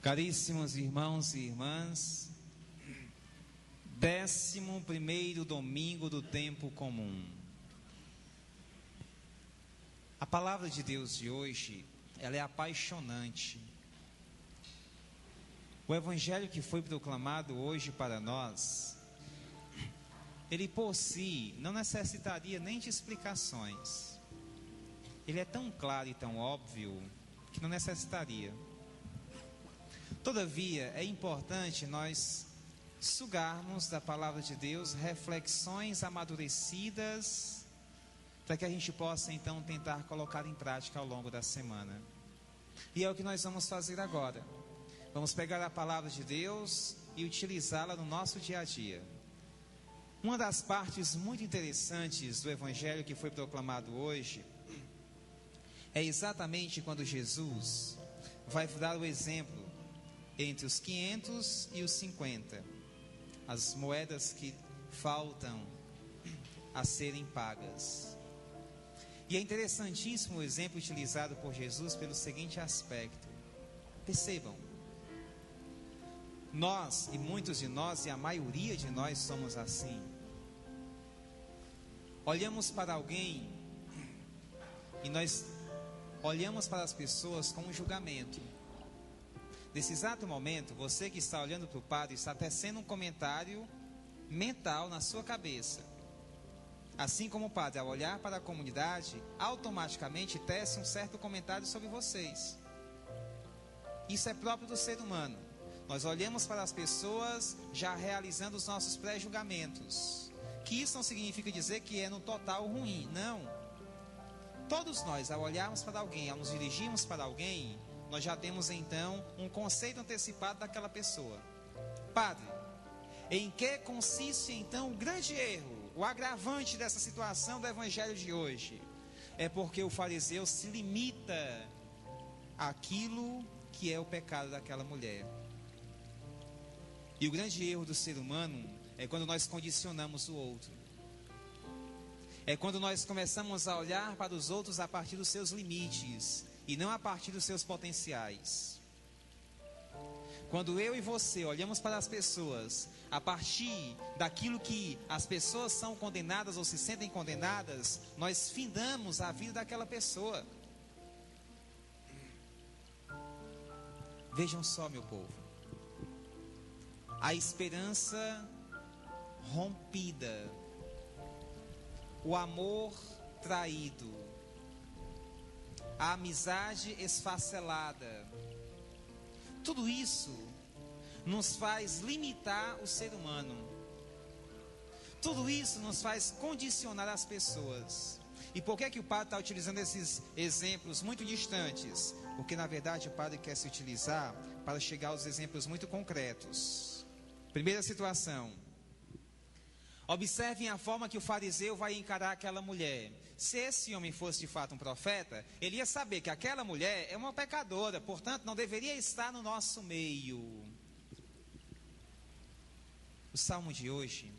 Caríssimos irmãos e irmãs, 11º domingo do tempo comum. A palavra de Deus de hoje, ela é apaixonante. O evangelho que foi proclamado hoje para nós, ele por si não necessitaria nem de explicações. Ele é tão claro e tão óbvio que não necessitaria. Todavia, é importante nós sugarmos da palavra de Deus reflexões amadurecidas, para que a gente possa então tentar colocar em prática ao longo da semana. E é o que nós vamos fazer agora. Vamos pegar a palavra de Deus e utilizá-la no nosso dia a dia. Uma das partes muito interessantes do evangelho que foi proclamado hoje é exatamente quando Jesus vai dar o exemplo entre os 500 e os 50, as moedas que faltam a serem pagas. E é interessantíssimo o exemplo utilizado por Jesus pelo seguinte aspecto. Percebam, nós, e muitos de nós, e a maioria de nós somos assim. Olhamos para alguém e nós olhamos para as pessoas com um julgamento. Nesse exato momento, você que está olhando para o padre está tecendo um comentário mental na sua cabeça. Assim como o padre, ao olhar para a comunidade, automaticamente tece um certo comentário sobre vocês. Isso é próprio do ser humano. Nós olhamos para as pessoas já realizando os nossos pré-julgamentos. Que isso não significa dizer que é no total ruim, não. Todos nós, ao olharmos para alguém, ao nos dirigirmos para alguém, nós já temos então um conceito antecipado daquela pessoa. Padre, em que consiste então o grande erro, o agravante dessa situação do evangelho de hoje? É porque o fariseu se limita àquilo que é o pecado daquela mulher. E o grande erro do ser humano é quando nós condicionamos o outro. É quando nós começamos a olhar para os outros a partir dos seus limites e não a partir dos seus potenciais. Quando eu e você olhamos para as pessoas a partir daquilo que as pessoas são condenadas ou se sentem condenadas, nós findamos a vida daquela pessoa. Vejam só, meu povo, a esperança rompida, o amor traído, a amizade esfacelada, tudo isso nos faz limitar o ser humano. Tudo isso nos faz condicionar as pessoas. E por que o padre está utilizando esses exemplos muito distantes? Porque na verdade o padre quer se utilizar para chegar aos exemplos muito concretos. Primeira situação. Observem a forma que o fariseu vai encarar aquela mulher. Se esse homem fosse de fato um profeta, ele ia saber que aquela mulher é uma pecadora, portanto não deveria estar no nosso meio. O salmo de hoje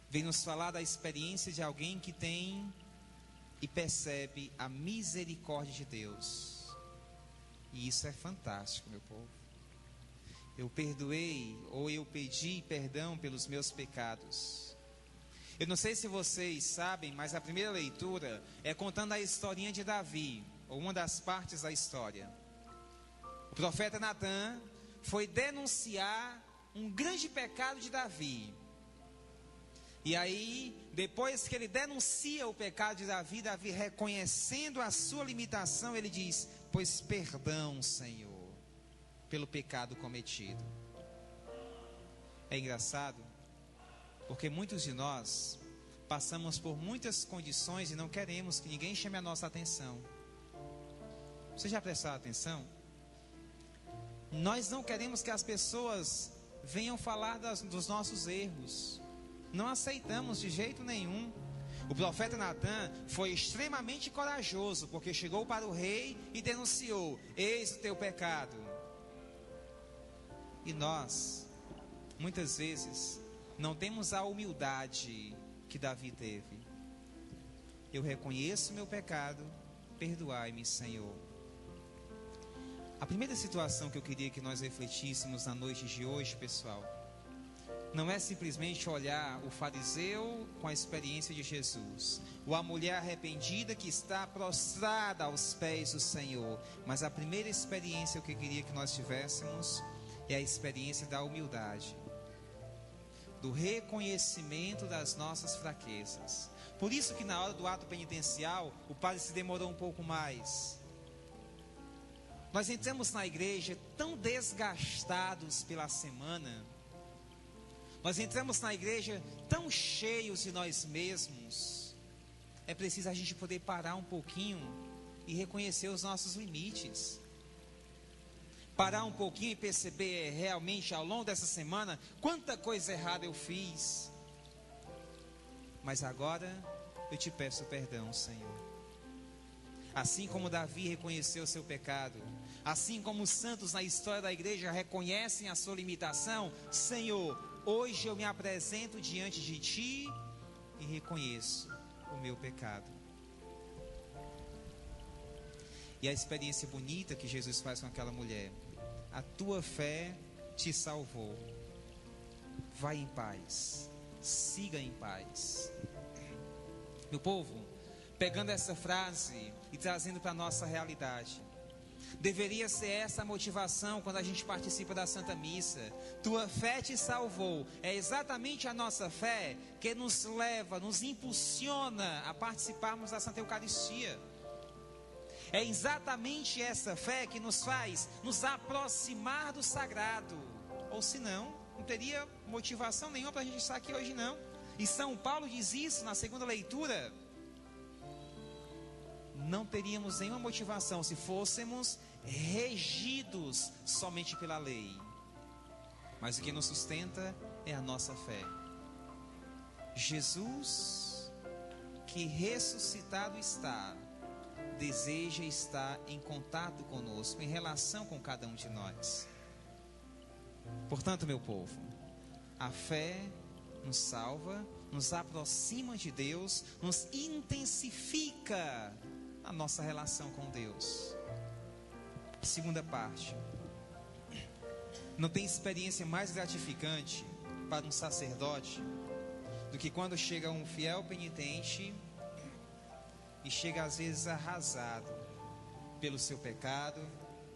vem nos falar da experiência de alguém que tem e percebe a misericórdia de Deus. E isso é fantástico, meu povo. Eu perdoei ou eu pedi perdão pelos meus pecados. Eu não sei se vocês sabem, mas a primeira leitura é contando a historinha de Davi, ou uma das partes da história. O profeta Natã foi denunciar um grande pecado de Davi. E aí, depois que ele denuncia o pecado de Davi, Davi reconhecendo a sua limitação, ele diz: pois perdão, Senhor, pelo pecado cometido. É engraçado, porque muitos de nós passamos por muitas condições e não queremos que ninguém chame a nossa atenção. Você já prestou atenção? Nós não queremos que as pessoas venham falar dos nossos erros. Não aceitamos de jeito nenhum. O profeta Natã foi extremamente corajoso, porque chegou para o rei e denunciou: eis o teu pecado. E nós, muitas vezes, não temos a humildade que Davi teve. Eu reconheço meu pecado, perdoai-me, Senhor. A primeira situação que eu queria que nós refletíssemos na noite de hoje, pessoal, não é simplesmente olhar o fariseu com a experiência de Jesus, ou a mulher arrependida que está prostrada aos pés do Senhor, mas a primeira experiência que eu queria que nós tivéssemos é a experiência da humildade, do reconhecimento das nossas fraquezas. Por isso que na hora do ato penitencial, o padre se demorou um pouco mais. Nós entramos na igreja tão desgastados pela semana, nós entramos na igreja tão cheios de nós mesmos. É preciso a gente poder parar um pouquinho e reconhecer os nossos limites. Parar um pouquinho e perceber realmente ao longo dessa semana quanta coisa errada eu fiz. Mas agora eu te peço perdão, Senhor. Assim como Davi reconheceu o seu pecado, assim como os santos na história da igreja reconhecem a sua limitação, Senhor, hoje eu me apresento diante de Ti e reconheço o meu pecado. E a experiência bonita que Jesus faz com aquela mulher: a tua fé te salvou. Vai em paz, siga em paz. Meu povo, pegando essa frase e trazendo para a nossa realidade, deveria ser essa a motivação quando a gente participa da Santa Missa. Tua fé te salvou. É exatamente a nossa fé que nos leva, nos impulsiona a participarmos da Santa Eucaristia. É exatamente essa fé que nos faz nos aproximar do sagrado. Ou senão, não teria motivação nenhuma para a gente estar aqui hoje não. E São Paulo diz isso na segunda leitura. Não teríamos nenhuma motivação se fôssemos regidos somente pela lei. Mas o que nos sustenta é a nossa fé. Jesus, que ressuscitado está, deseja estar em contato conosco, em relação com cada um de nós. Portanto, meu povo, a fé nos salva, nos aproxima de Deus, nos intensifica a nossa relação com Deus. Segunda parte: não tem experiência mais gratificante para um sacerdote do que quando chega um fiel penitente e chega às vezes arrasado pelo seu pecado.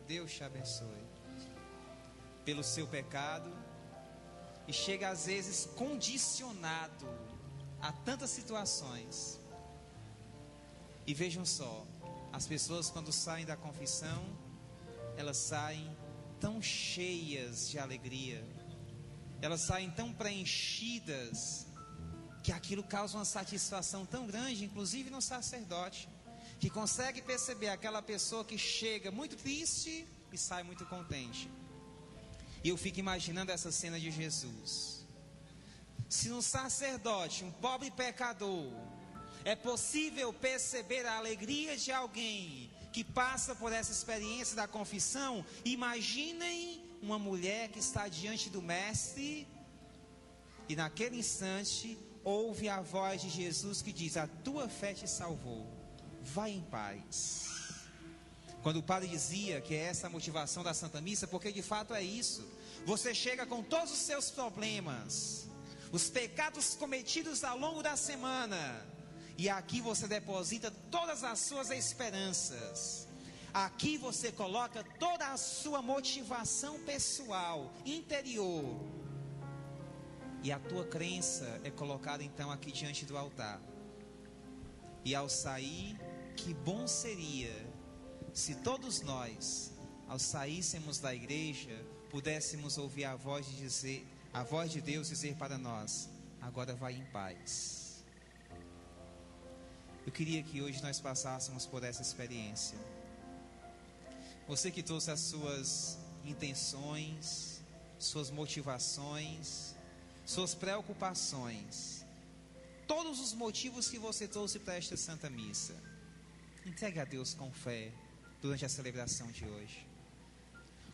Deus te abençoe. Pelo seu pecado, e chega às vezes condicionado a tantas situações. E vejam só, as pessoas quando saem da confissão, elas saem tão cheias de alegria, elas saem tão preenchidas, que aquilo causa uma satisfação tão grande, inclusive no sacerdote, que consegue perceber aquela pessoa que chega muito triste e sai muito contente. E eu fico imaginando essa cena de Jesus. Se um sacerdote, um pobre pecador, é possível perceber a alegria de alguém que passa por essa experiência da confissão, imaginem uma mulher que está diante do Mestre e naquele instante ouve a voz de Jesus que diz: a tua fé te salvou, vai em paz. Quando o padre dizia que é essa a motivação da Santa Missa, porque de fato é isso. Você chega com todos os seus problemas, os pecados cometidos ao longo da semana, e aqui você deposita todas as suas esperanças. Aqui você coloca toda a sua motivação pessoal, interior. E a tua crença é colocada então aqui diante do altar. E ao sair, que bom seria se todos nós, ao saíssemos da igreja, pudéssemos ouvir a voz de Deus dizer para nós: agora vai em paz. Eu queria que hoje nós passássemos por essa experiência. Você que trouxe as suas intenções, suas motivações, suas preocupações, todos os motivos que você trouxe para esta Santa Missa, entregue a Deus com fé durante a celebração de hoje.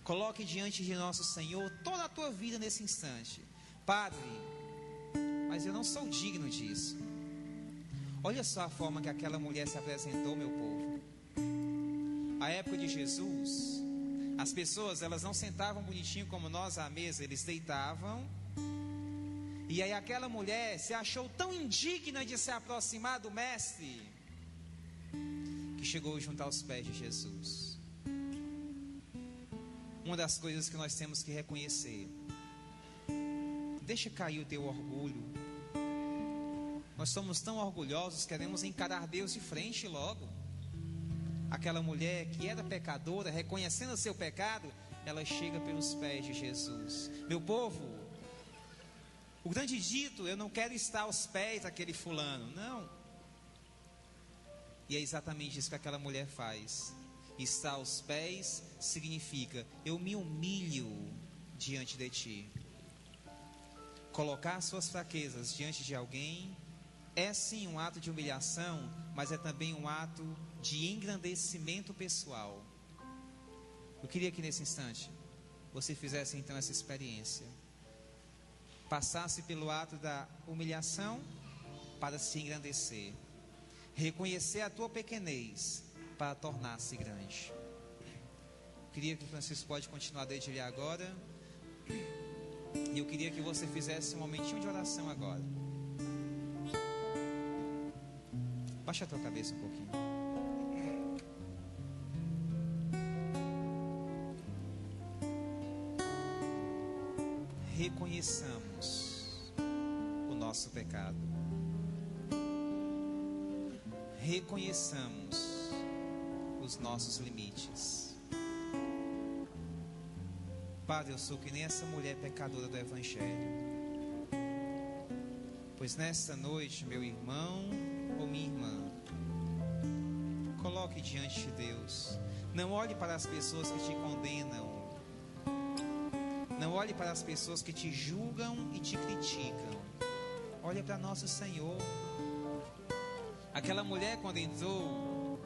Coloque diante de nosso Senhor toda a tua vida nesse instante. Padre, mas eu não sou digno disso. Olha só a forma que aquela mulher se apresentou, meu povo. A época de Jesus, As pessoas, elas não sentavam bonitinho como nós à mesa, eles deitavam. E aí aquela mulher se achou tão indigna de se aproximar do mestre, que chegou junto aos pés de Jesus. Uma das coisas que nós temos que reconhecer: deixa cair o teu orgulho. Nós somos tão orgulhosos, queremos encarar Deus de frente logo. Aquela mulher que era pecadora, reconhecendo o seu pecado, ela chega pelos pés de Jesus. Meu povo, o grande dito: eu não quero estar aos pés daquele fulano. Não. E é exatamente isso que aquela mulher faz. Estar aos pés significa: eu me humilho diante de ti. Colocar suas fraquezas diante de alguém é sim um ato de humilhação, mas é também um ato de engrandecimento pessoal. Eu queria que nesse instante você fizesse então essa experiência. Passasse pelo ato da humilhação para se engrandecer. Reconhecer a tua pequenez para tornar-se grande. Eu queria que o Francisco pode continuar desde ele agora. E eu queria que você fizesse um momentinho de oração agora. Baixa a tua cabeça um pouquinho. Reconheçamos o nosso pecado. Reconheçamos os nossos limites. Padre, eu sou que nem essa mulher pecadora do Evangelho. Pois nesta noite, meu irmão ou minha irmã, coloque diante de Deus. Não olhe para as pessoas que te condenam. Não olhe para as pessoas que te julgam e te criticam. Olhe para nosso Senhor. Aquela mulher, quando entrou,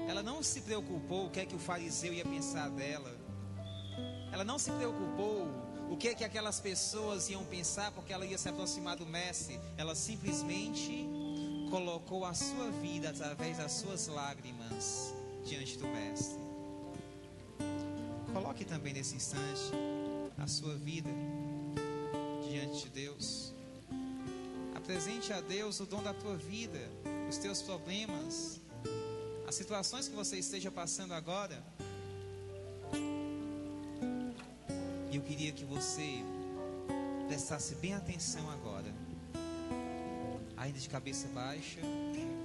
ela não se preocupou o que é que o fariseu ia pensar dela. Ela não se preocupou o que é que aquelas pessoas iam pensar, porque ela ia se aproximar do mestre. Ela simplesmente colocou a sua vida através das suas lágrimas diante do mestre. Coloque também nesse instante a sua vida diante de Deus. Apresente a Deus o dom da tua vida, os teus problemas, as situações que você esteja passando agora. E eu queria que você prestasse bem atenção agora, ainda de cabeça baixa,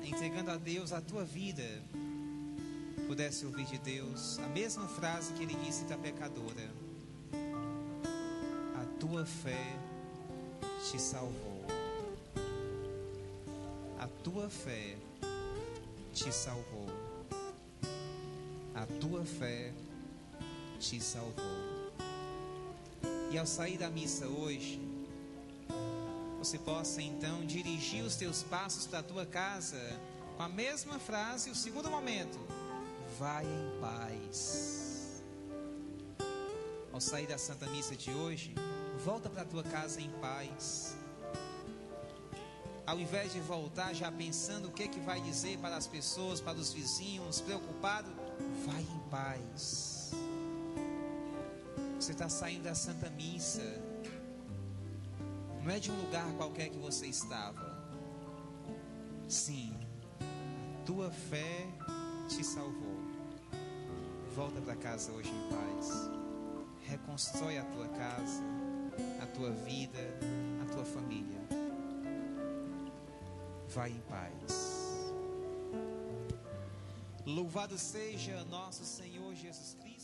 entregando a Deus a tua vida. Pudesse ouvir de Deus a mesma frase que ele disse para a pecadora: a tua fé te salvou. A tua fé te salvou. A tua fé te salvou. E ao sair da missa hoje, você possa então dirigir os teus passos para a tua casa com a mesma frase. O segundo momento: vai em paz. Ao sair da Santa Missa de hoje, volta para a tua casa em paz. Ao invés de voltar já pensando o que é que vai dizer para as pessoas, para os vizinhos, preocupado, vai em paz. Você está saindo da Santa Missa, não é de um lugar qualquer que você estava. Sim, a tua fé te salvou. Volta para casa hoje em paz. Reconstrói a tua casa, a tua vida, a tua família. Vai em paz. Louvado seja nosso Senhor Jesus Cristo.